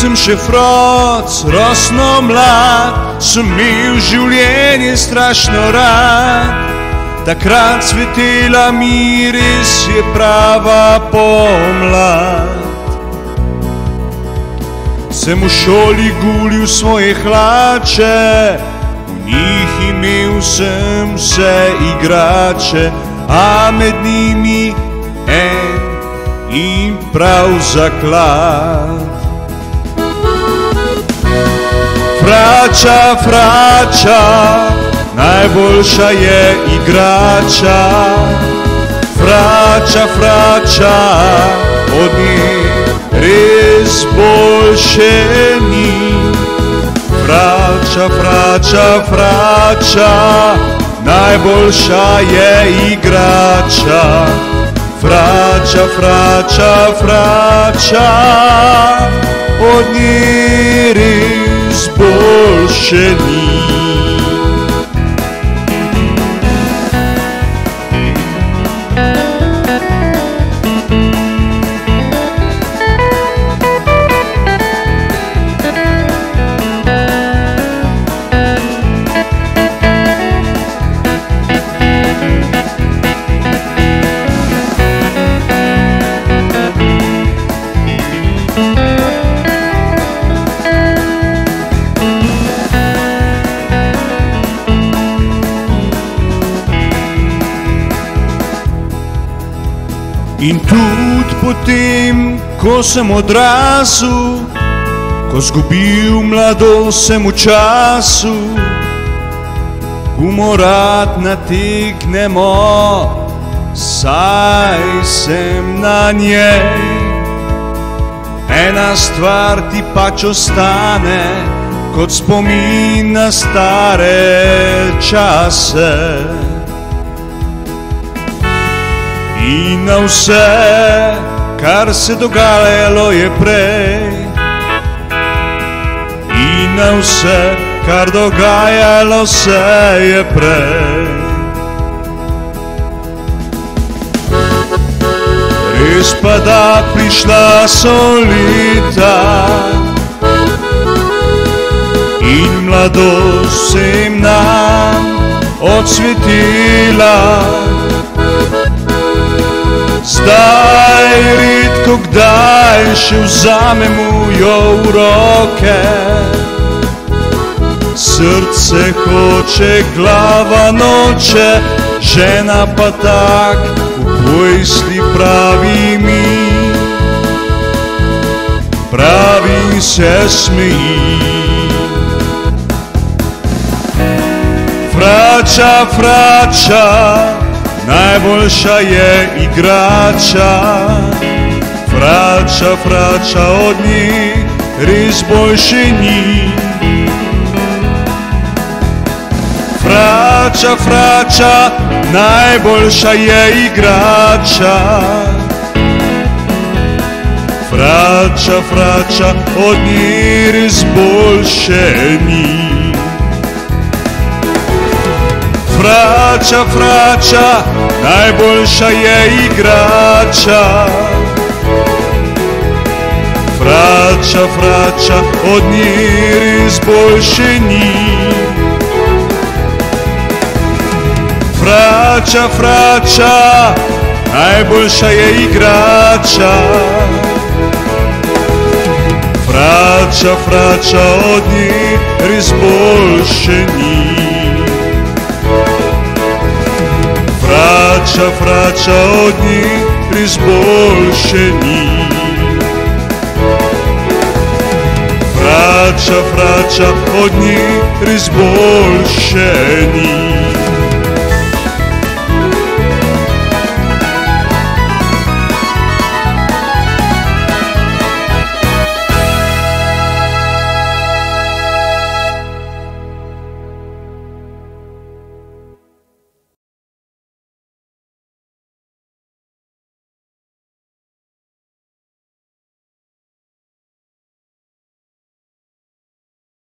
sem še froc, rosno mlad, sem imel življenje strašno rad. Takrat cvetela mi res je prava pomlad. Sem v šoli gulil svoje hlače, v njih imel sem vse igrače, a med njimi en in prav zaklad. Frača, frača, najboljša je igrača. Frača, frača, od nje res boljše ni. Frača, frača, frača, najboljša je igrača. Frača, frača, frača, od nje res boljše ni. In tudi potem, ko sem odrasel, ko zgubil mladost sem v času, gumo rad nategnemo, saj sem na njej. Ena stvar ti pač ostane, kot spomin na stare čase. In na vse, kar se dogajalo je prej. In na vse, kar dogajalo se je prej. Res pa da prišla so leta in mladost vsem nam odsvetila. Zdaj redko kdaj še vzamemo jo v roke. Srce hoče, glava noče, žena pa tak v pojsli pravi mi. Pravi in se smeji. Frača, frača, najboljša je igrača. Frača, frača, od njih res boljše ni. Frača, frača, najboljša je igrača. Frača, frača, od njih res boljše ni. Frača, frača, najboljša je igrača. Frača, frača, od njih res boljše ni. Frača, frača, najboljša je igrača. Frača, frača, od njih res boljše ni. Frača, frača, od njih res boljše ni. Frača, frača, od njih res boljše ni.